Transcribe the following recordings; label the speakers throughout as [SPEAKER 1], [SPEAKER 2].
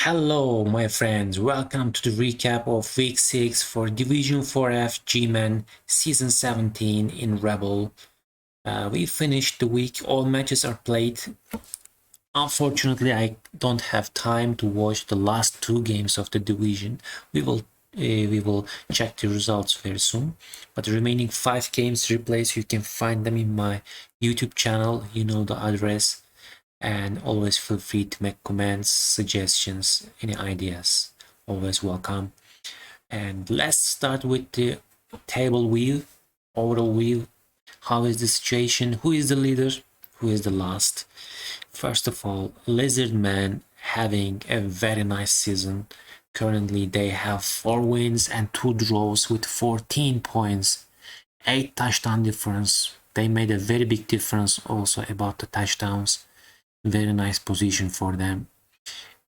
[SPEAKER 1] Hello, my friends. Welcome to the recap of Week 6 for Division 4F GMan Season 17 in REBBL. We finished the week. All matches are played. Unfortunately, I don't have time to watch the last two games of the division. We will check the results very soon. But the remaining 5 games replays, you can find them in my YouTube channel. You know the address. And always feel free to make comments, suggestions, any ideas. Always welcome. And let's start with the table view, overall view. How is the situation? Who is the leader? Who is the last? First of all, Lizard Man having a very nice season. Currently, they have 4 wins and 2 draws with 14 points, 8 touchdown difference. They made a very big difference also about the touchdowns. Very nice position for them.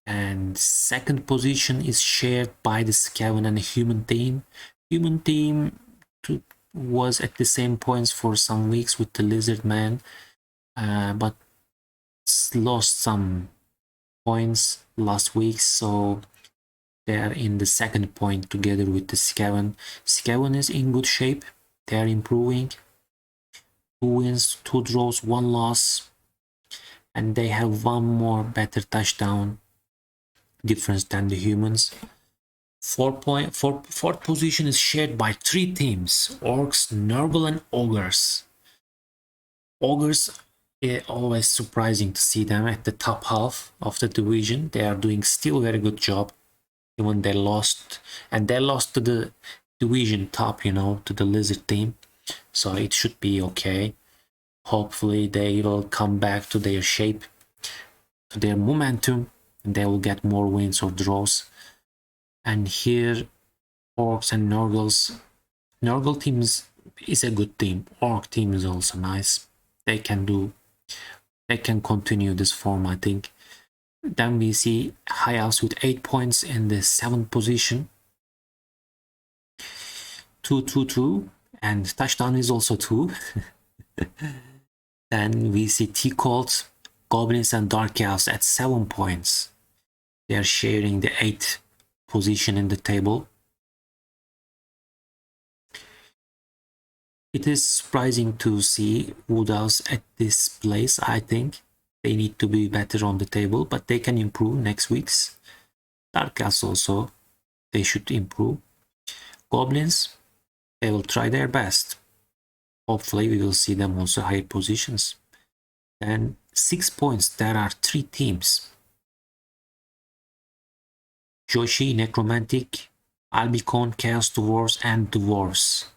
[SPEAKER 1] And second position is shared by the Scaven and the Human Team. Human Team was at the same points for some weeks with the Lizard Man, but lost some points last week, so they are in the second point together with the Scaven. Scaven is in good shape. They are improving. 2 wins, 2 draws, 1 loss. And they have 1 more better touchdown difference than the humans. Fourth position is shared by 3 teams: Orcs, Nurgle, and Ogres. Ogres, always surprising to see them at the top half of the division. They are doing still very good job, even they lost, and they lost to the division top, to the Lizard team. So it should be okay. Hopefully they will come back to their shape, to their momentum, and they will get more wins or draws. And here, Orcs and Nurgles. Nurgle team is a good team. Orc team is also nice. They can continue this form, I think. Then we see High Elves with 8 points in the 7th position. 2-2-2, and touchdown is also 2. Then we see T-Colts, Goblins, and Dark Elves at 7 points. They are sharing the 8th position in the table. It is surprising to see Wood Elves at this place. I think they need to be better on the table, but they can improve next week's. Dark Elves also, they should improve. Goblins, they will try their best. Hopefully we will see them also higher positions. And 6 points, there are 3 teams: Joshi, Necromantic, Albicon, Chaos Dwarves, and Dwarves.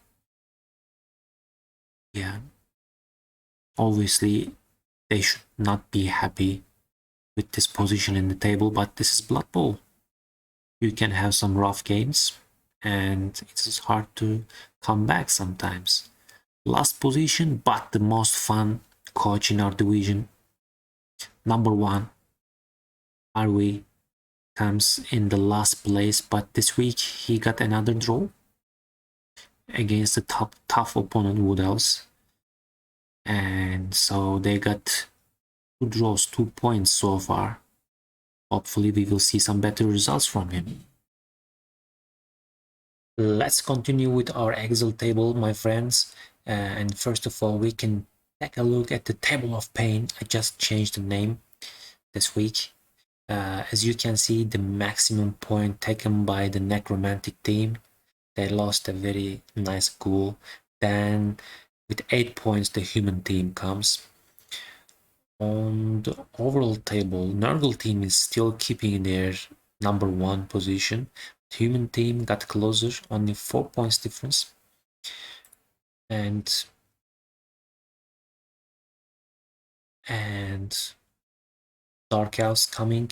[SPEAKER 1] Yeah, obviously they should not be happy with this position in the table, but this is Blood Bowl. You can have some rough games, and it is hard to come back sometimes. Last position, but the most fun coach in our division. Number 1, Arwi, comes in the last place, but this week he got another draw against a tough opponent, Wood Elves. And so they got 2 draws, 2 points so far. Hopefully we will see some better results from him. Let's continue with our Excel table, my friends. And first of all, we can take a look at the table of pain. I just changed the name this week. As you can see, the maximum point taken by the Necromantic team. They lost a very nice goal. Then with 8 points, the Human team comes. On the overall table, Nurgle team is still keeping their number 1 position. The Human team got closer, only 4 points difference. And Dark Elves coming,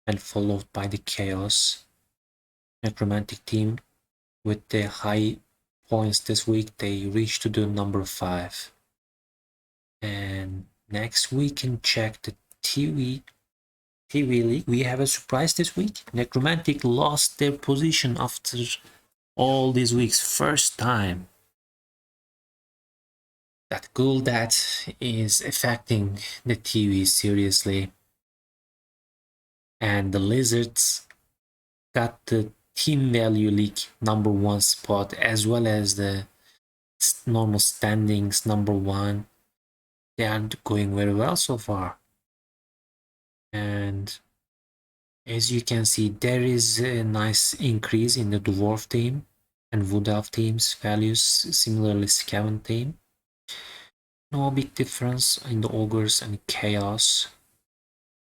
[SPEAKER 1] and followed by the Chaos. Necromantic team with the high points this week, they reached to the number 5. And next we can check the TV League. We have a surprise this week. Necromantic lost their position after all these weeks, first time. That goal that is affecting the TV seriously. And the Lizards got the team value league #1 spot as well as the normal standings #1. They are going very well so far. And as you can see, there is a nice increase in the Dwarf team and Wood Elf team's values, similarly Scaven team. No big difference in the Ogres and Chaos.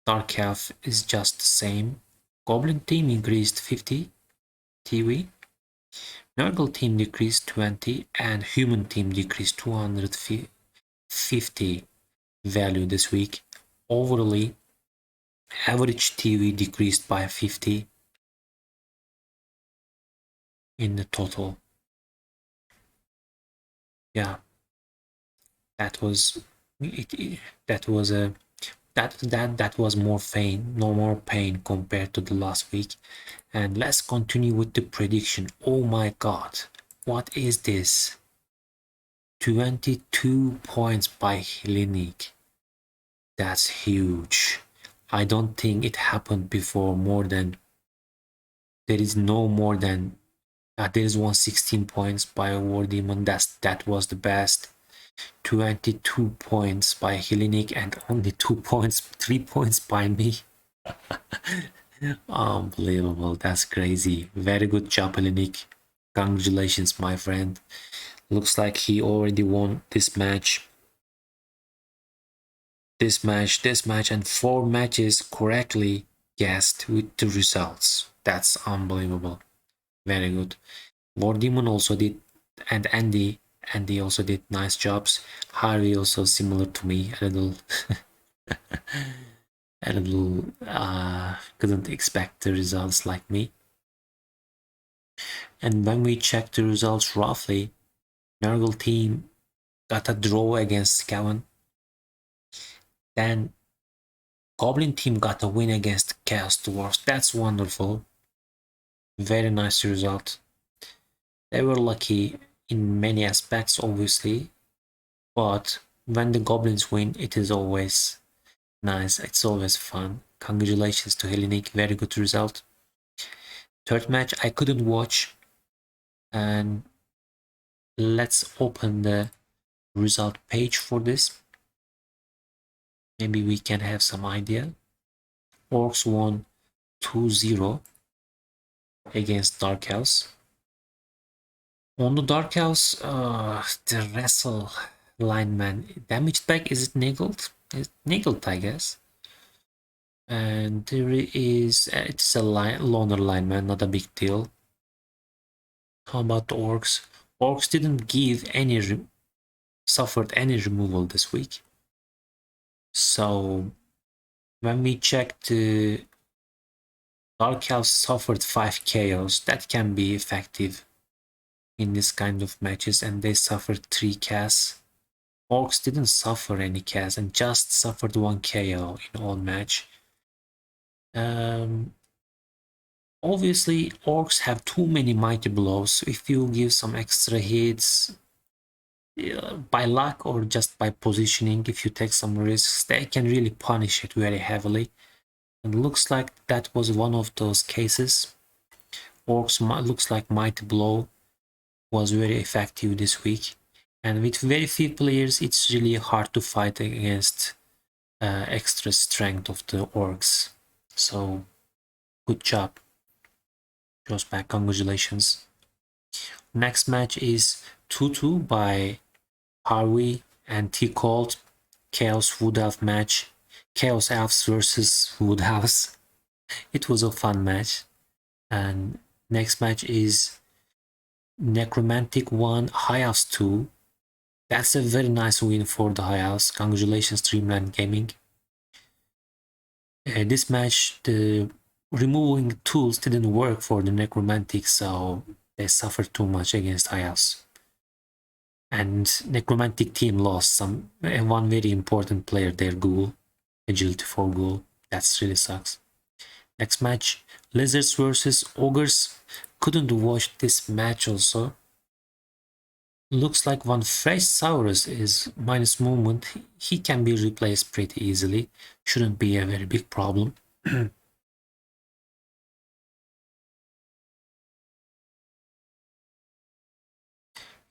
[SPEAKER 1] Dark Elf is just the same. Goblin team increased 50 TV. Nurgle team decreased 20 and Human team decreased 250 value this week. Overall, average TV decreased by 50 in the total. Yeah, that was that was a that was more pain, no more pain compared to the last week. And let's continue with the prediction. Oh my god, what is this? 22 points by Hellenic. That's huge. I don't think it happened before. There is no more than there is 116 points by War Demon. That was the best. 22 points by Hellenic and only 3 points by me. Unbelievable. That's crazy. Very good job, Hellenic. Congratulations, my friend. Looks like he already won this match. This match, and 4 matches correctly guessed with the results. That's unbelievable. Very good. War Demon also did, and Andy also did nice jobs. Harvey also similar to me, a little couldn't expect the results like me. And when we check the results roughly, Nurgle team got a draw against Scaven. Then Goblin team got a win against Chaos Dwarfs. That's wonderful. Very nice result. They were lucky in many aspects, obviously, but when the Goblins win, it is always nice. It's always fun. Congratulations to Hellenic. Very good result. Third match I couldn't watch, and let's open the result page for this. Maybe we can have some idea. Orcs won 2-0 against Dark Elves. On the Dark Elves, the wrestle lineman damaged back, is it Niggled? It's Niggled, I guess. And there is, it's a loner lineman, not a big deal. How about the Orcs? Orcs didn't give suffered any removal this week. So when we check the Dark Elves suffered 5 chaos, that can be effective in this kind of matches, and they suffered 3 chaos. Orcs didn't suffer any chaos and just suffered 1 KO in all match. Obviously, Orcs have too many mighty blows, so if you give some extra hits, by luck or just by positioning, if you take some risks, they can really punish it very heavily. And looks like that was one of those cases. Orcs looks like Mighty Blow was very effective this week. And with very few players, it's really hard to fight against extra strength of the Orcs. So, good job. Goes back, congratulations. Next match is 2-2 by Harvey and T-Cold. Chaos Wood Elf match. Chaos Elves versus Wood Elves. It was a fun match. And next match is Necromantic 1, High Elves 2. That's a very nice win for the High Elves. Congratulations, Dreamland Gaming. This match, the removing tools didn't work for the Necromantic, so they suffered too much against High Elves. And Necromantic team lost one very important player there, Ghoul. Agility for Ghoul. That really sucks. Next match, Lizards versus Ogres. Couldn't watch this match also. Looks like one fresh Saurus is minus movement. He can be replaced pretty easily. Shouldn't be a very big problem.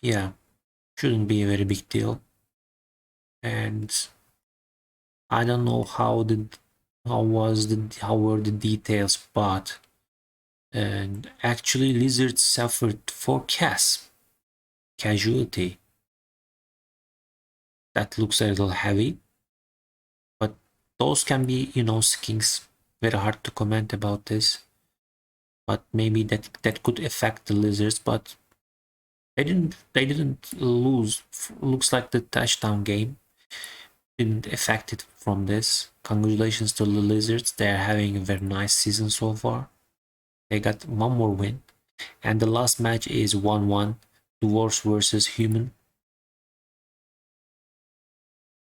[SPEAKER 1] yeah, shouldn't be a very big deal. And I don't know how were the details, but and actually lizards suffered 4 casualty. That looks a little heavy, but those can be, skins. Very hard to comment about this, but maybe that could affect the lizards. But they didn't lose. Looks like the touchdown game didn't affect it from this. Congratulations to the lizards. They are having a very nice season so far. They got one more win, and the last match is 1-1, dwarves versus human.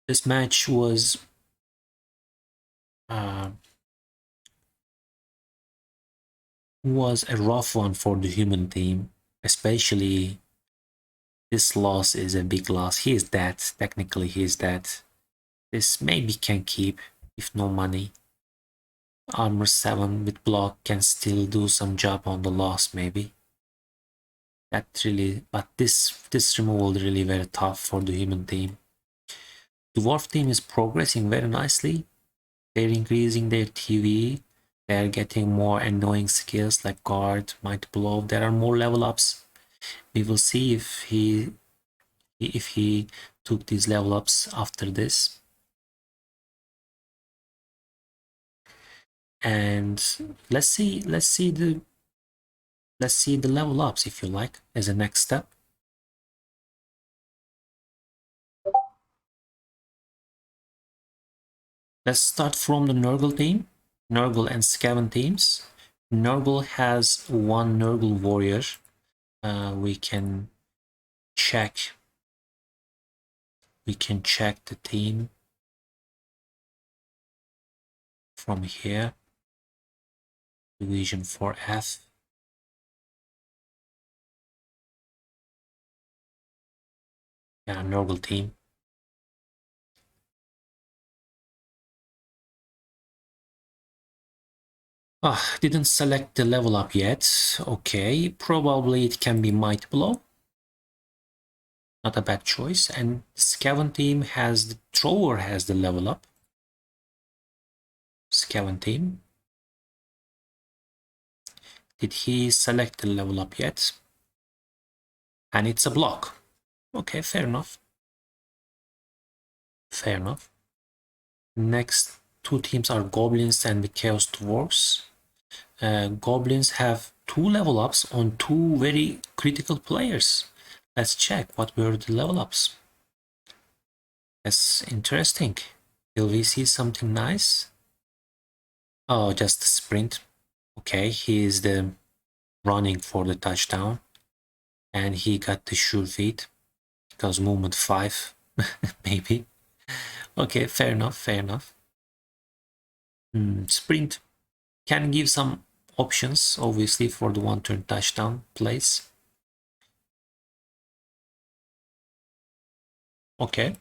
[SPEAKER 1] This match uh, was a rough one for the human team, especially this loss is a big loss. He is dead. Technically, he is dead. This maybe can keep, if no money. Armor 7 with block can still do some job on the loss, maybe. That really, but this removal really very tough for the human team. Dwarf team is progressing very nicely. They're increasing their TV. They're getting more annoying skills like guard, might blow. There are more level ups. We will see if he took these level ups after this. And let's see the level ups, if you like, as a next step. Let's start from the Nurgle team. Nurgle and Skaven teams. Nurgle has one Nurgle warrior. We can check the team from here. Division 4F. Yeah, Nurgle team. Didn't select the level up yet. Okay, probably it can be Might Blow. Not a bad choice. And Skaven team has the Thrower has the level up. Skaven team. Did he select the level up yet? And it's a block. Okay, fair enough. Fair enough. Next two teams are Goblins and the Chaos Dwarves. Goblins have 2 level ups on 2 very critical players. Let's check what were the level ups. That's interesting. Will we see something nice? Oh, just a sprint. Okay, he is the running for the touchdown. And he got the sure feet because movement 5, maybe. Okay, fair enough, fair enough. Sprint can give some options, obviously, for the one-turn touchdown plays. Okay.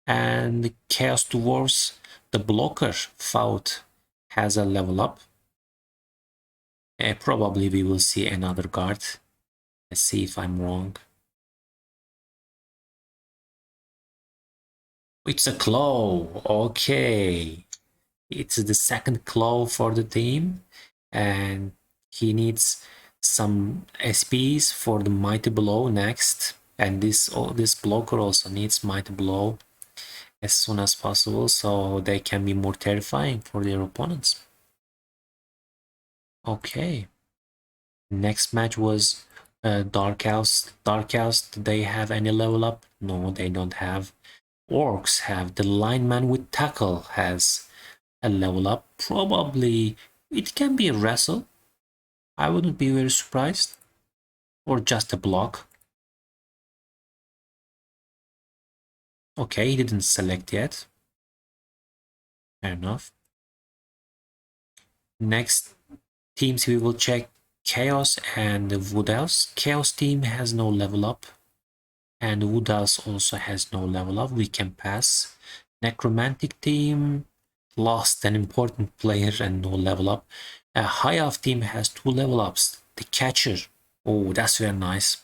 [SPEAKER 1] And the Chaos Dwarves, the blocker Faut has a level up. Probably we will see another guard. Let's see if I'm wrong. It's a claw. Okay. It's the second claw for the team. And he needs some SPs for the Mighty Blow next. And this blocker also needs Mighty Blow as soon as possible, so they can be more terrifying for their opponents. Okay. Next match was Dark House. Dark House, do they have any level up? No, they don't have. Orcs have. The lineman with tackle has a level up. Probably it can be a wrestle. I wouldn't be very surprised. Or just a block. Okay, he didn't select yet. Fair enough. Next teams we will check Chaos and Wood Elves. Chaos team has no level up. And Wood Elves also has no level up. We can pass. Necromantic team lost an important player and no level up. High Elf team has 2 level ups. The Catcher. Oh, that's very nice.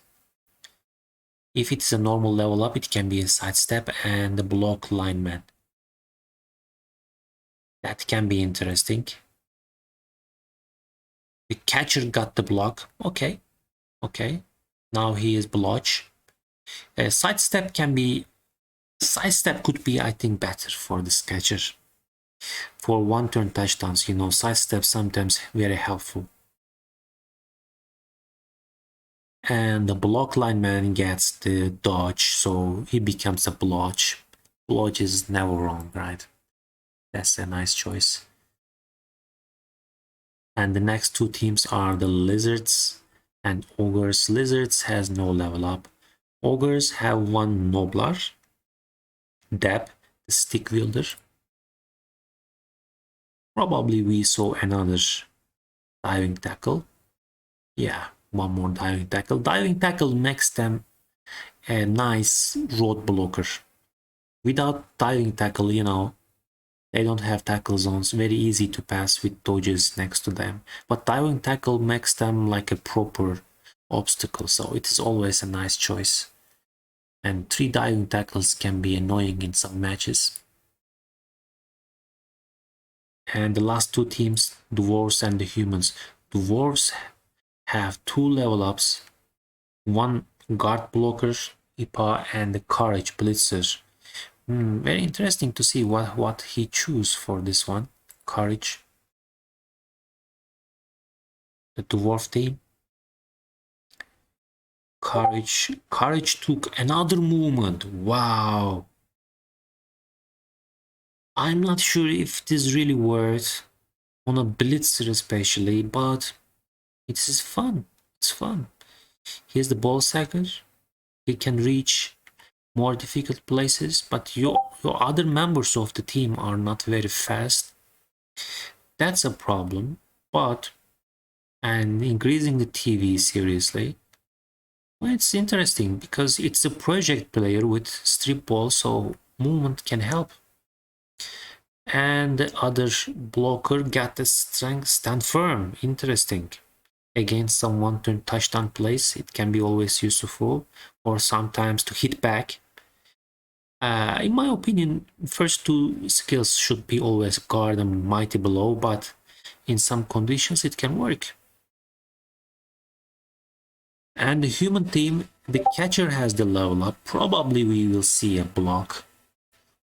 [SPEAKER 1] If it's a normal level up, it can be a sidestep and a block lineman. That can be interesting. The catcher got the block. Okay. Now he is blotch. Sidestep could be, I think, better for this catcher. For one-turn touchdowns, sidestep sometimes very helpful. And the block lineman gets the dodge, so he becomes a blotch. Blotch is never wrong, right? That's a nice choice. And the next two teams are the Lizards and Ogres. Lizards has no level up. Ogres have one Noblar, Deb, the stick wielder. Probably we saw another diving tackle. Yeah, one more diving tackle. Diving tackle makes them a nice road blocker. Without diving tackle, they don't have tackle zones. Very easy to pass with dodges next to them. But diving tackle makes them like a proper obstacle. So it is always a nice choice. And 3 diving tackles can be annoying in some matches. And the last two teams, Dwarves and the Humans. Dwarves have 2 level ups, one guard blocker, IPA, and the Courage Blitzer. Very interesting to see what he choose for this one. Courage. The Dwarf team. Courage took another movement. Wow. I'm not sure if it is really worth on a blitzer especially, but it is fun. It's fun. Here's the ball sacker. He can reach more difficult places, but your other members of the team are not very fast. That's a problem, and increasing the TV seriously. Well, it's interesting because it's a project player with strip ball, so movement can help. And the other blocker got the strength, stand firm. Interesting. Against some one-turn touchdown plays, it can be always useful, or sometimes to hit back. In my opinion, first two skills should be always guard and mighty blow, but in some conditions it can work. And the human team, the catcher has the level up. Probably we will see a block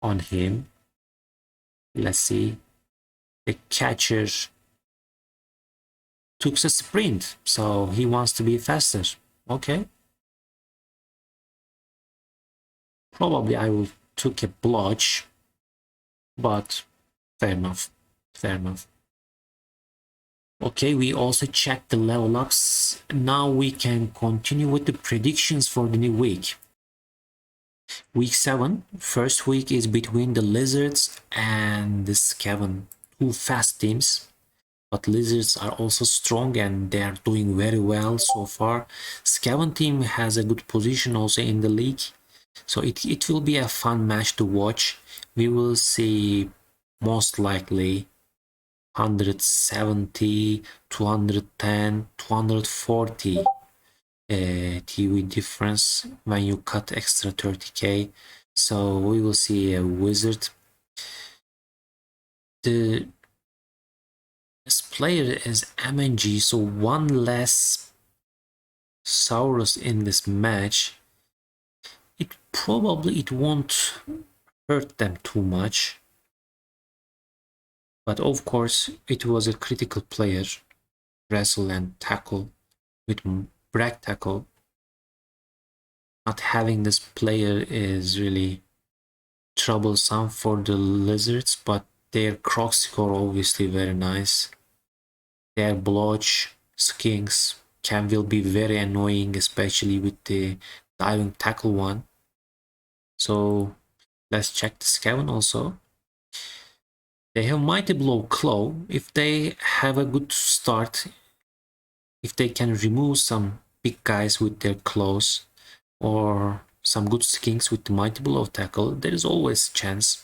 [SPEAKER 1] on him. Let's see. The catcher took a sprint, so he wants to be faster. Okay. Probably I will took a blotch, but fair enough. Okay, we also checked the level ups. Now we can continue with the predictions for the new week. Week 7, first week is between the Lizards and the Skaven, two fast teams. But Lizards are also strong and they are doing very well so far. Skaven team has a good position also in the league. So it will be a fun match to watch. We will see most likely 170, 210, 240 TV difference when you cut extra 30k. So we will see a wizard. This player is MNG, so one less Saurus in this match. It won't hurt them too much. But of course, it was a critical player, wrestle and tackle with brag tackle. Not having this player is really troublesome for the Lizards, but their croc score obviously very nice. Their blotch skinks will be very annoying, especially with the diving tackle one. So let's check the Skaven also. They have Mighty Blow Claw. If they have a good start, if they can remove some big guys with their claws or some good skinks with the Mighty Blow tackle, there is always a chance.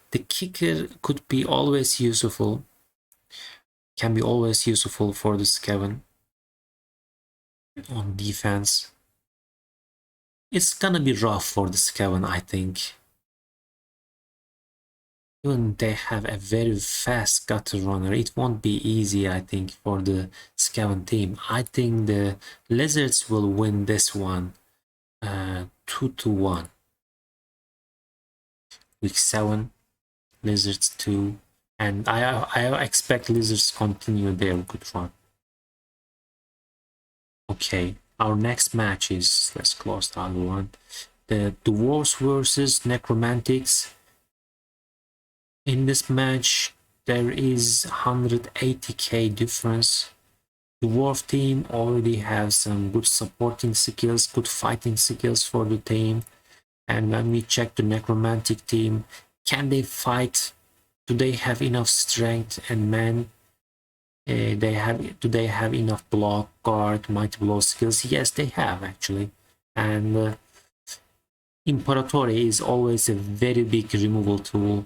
[SPEAKER 1] The kicker could be always useful, can be always useful for the Skaven on defense. It's gonna be rough for the Scaven, I think. Even they have a very fast gutter runner, it won't be easy, I think, for the Scaven team. I think the Lizards will win this one 2-1. Week 7, Lizards 2. And I expect Lizards continue their good run. Okay, our next match is, let's close the other one. The Dwarves versus Necromantics. In this match, there is 180k difference. The Dwarf team already has some good supporting skills, good fighting skills for the team. And when we check the Necromantic team, can they fight? Do they have enough strength and man? Do they have enough block, guard, mighty blow skills? Yes, they have actually. And Imperatore is always a very big removal tool.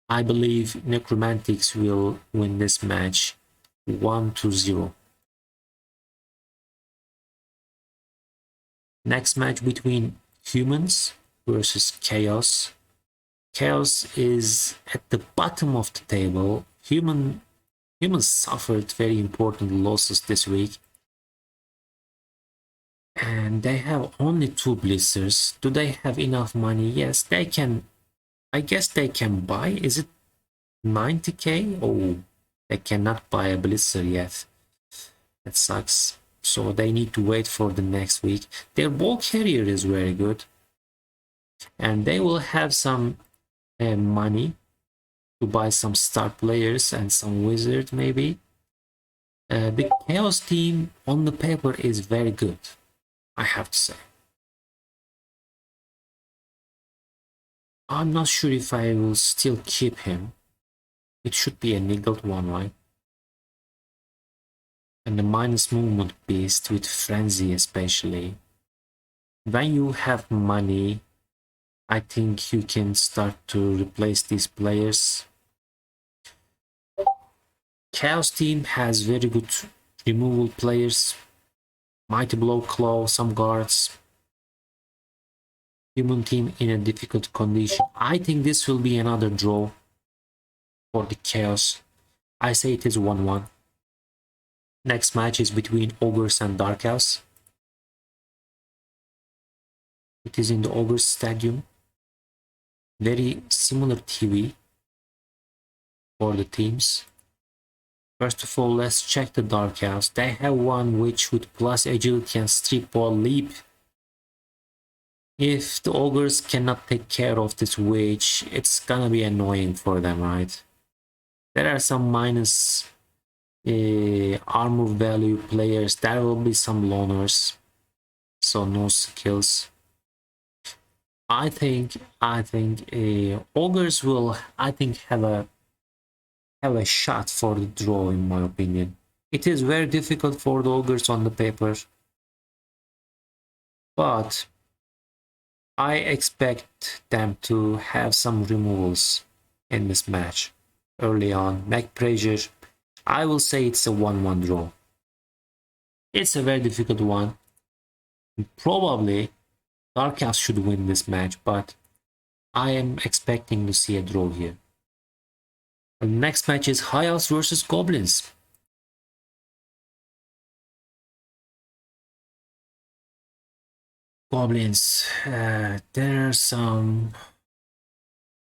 [SPEAKER 1] I believe Necromantics will win this match 1-0. Next match between Humans versus Chaos. Chaos is at the bottom of the table. Humans suffered very important losses this week. And they have only 2 blisters. Do they have enough money? Yes, they can. I guess they can buy. Is it 90k? Oh, they cannot buy a blister yet. That sucks. So they need to wait for the next week. Their ball carrier is very good. And they will have some money to buy some star players and some wizard maybe. The Chaos team on the paper is very good, I have to say. I'm not sure if I will still keep him. It should be a niggled one, right? And the minus movement beast with frenzy especially. When you have money, I think you can start to replace these players. Chaos team has very good removal players. Mighty Blow, Claw, some guards. Human team in a difficult condition. I think this will be another draw for the Chaos. I say it is 1-1. Next match is between Ogres and Dark Elves. It is in the Ogres Stadium. Very similar TV for the teams. First of all, let's check the Dark Elves. They have one witch with plus agility and strip ball leap. If the Ogres cannot take care of this witch, it's gonna be annoying for them, right? There are some minus armor value players. There will be some loners, so no skills. I think Ogres will, I think, have a shot for the draw, in my opinion. It is very difficult for the Ogres on the paper, but I expect them to have some removals in this match early on. Back pressure, I will say it's a 1-1 draw. It's a very difficult one. Probably Dark Elves should win this match, but I am expecting to see a draw here. The next match is High Elves versus Goblins. Goblins, there are some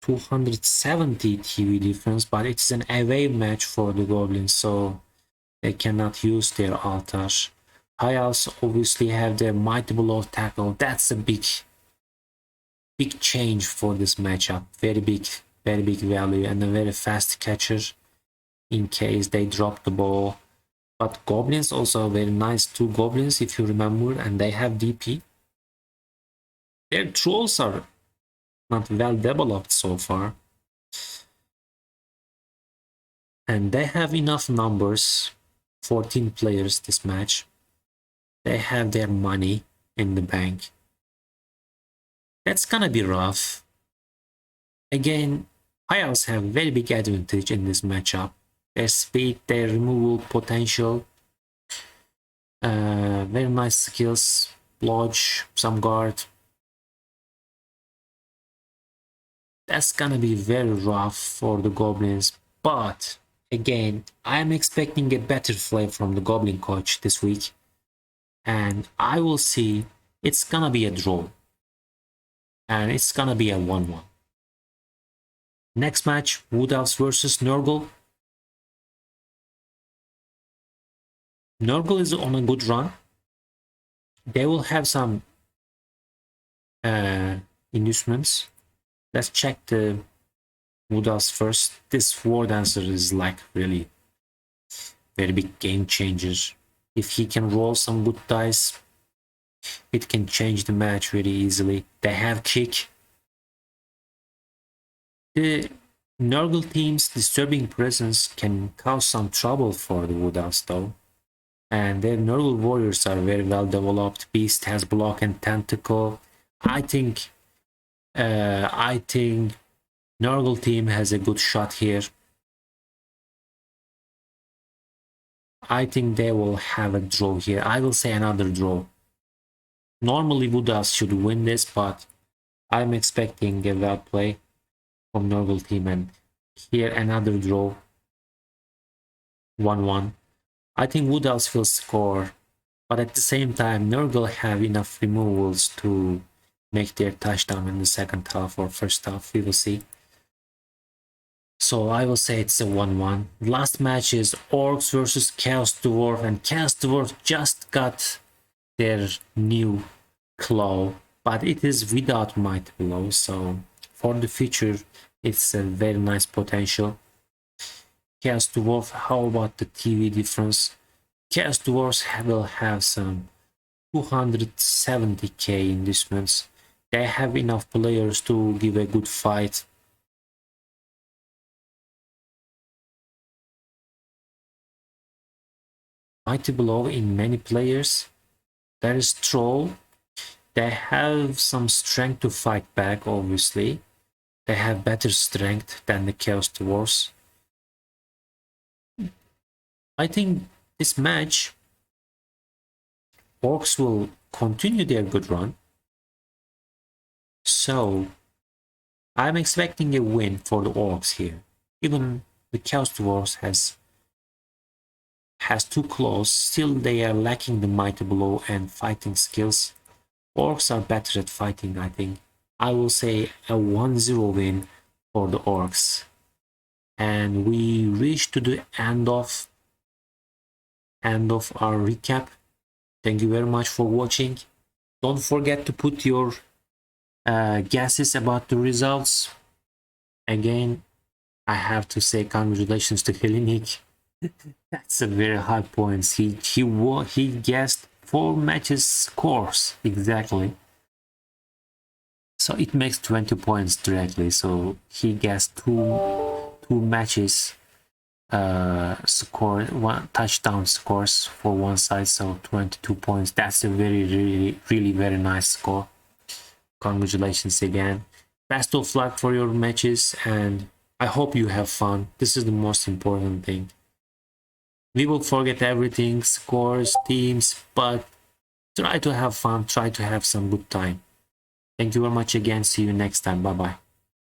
[SPEAKER 1] 270 TV difference, but it's an away match for the Goblins, so they cannot use their altars. High Elves obviously have their Mighty Blow tackle. That's a big change for this matchup. Very big value and a very fast catcher in case they drop the ball. But Goblins also are very nice. 2 Goblins, if you remember, and they have DP. Their trolls are not well developed so far. And they have enough numbers, 14 players this match. They have their money in the bank. That's gonna be rough. Again, High Elves have very big advantage in this matchup. Their speed, their removal potential, very nice skills. Lodge, some guard. That's gonna be very rough for the Goblins, but again, I'm expecting a better play from the Goblin coach this week, and I will see it's gonna be a draw, and it's gonna be a 1-1. Next match, Wood Elves versus Nurgle. Nurgle is on a good run. They will have some inducements. Let's check the Wood Elves first. This War Dancer is like really very big game changer. If he can roll some good dice, it can change the match really easily. They have kick. The Nurgle team's disturbing presence can cause some trouble for the Wood Elves though. And their Nurgle warriors are very well developed. Beast has block and tentacle. I think Nurgle team has a good shot here. I think they will have a draw here. I will say another draw. Normally Wood Elves should win this, but I'm expecting a well play from Nurgle team, and here another draw. 1-1. I think Wood Elves will score, but at the same time Nurgle have enough removals to make their touchdown in the second half or first half. We will see. So I will say it's a 1-1. Last match is Orcs versus Chaos Dwarf, and Chaos Dwarf just got their new claw, but it is without Mighty Blow, so for the future it's a very nice potential. Chaos Dwarf, how about the TV difference? Chaos Dwarfs will have some 270k inducements. They have enough players to give a good fight. Mighty Blow in many players. There is Troll. They have some strength to fight back, obviously. They have better strength than the Chaos Dwarfs. I think this match, Orcs will continue their good run. So, I'm expecting a win for the Orcs here. Even the Chaos Dwarfs has two claws, still they are lacking the Mighty Blow and fighting skills. Orcs are better at fighting, I think. I will say a 1-0 win for the Orcs. And we reach to the end of our recap. Thank you very much for watching. Don't forget to put your guesses about the results. Again, I have to say congratulations to Hellenic. That's a very high points. He guessed 4 matches scores exactly. So it makes 20 points directly. So he guessed two matches score, one touchdown scores for one side, so 22 points. That's a really very nice score. Congratulations again. Best of luck for your matches, and I hope you have fun. This is the most important thing. We will forget everything, scores, teams, but try to have fun, try to have some good time. Thank you very much again. See you next time. Bye bye.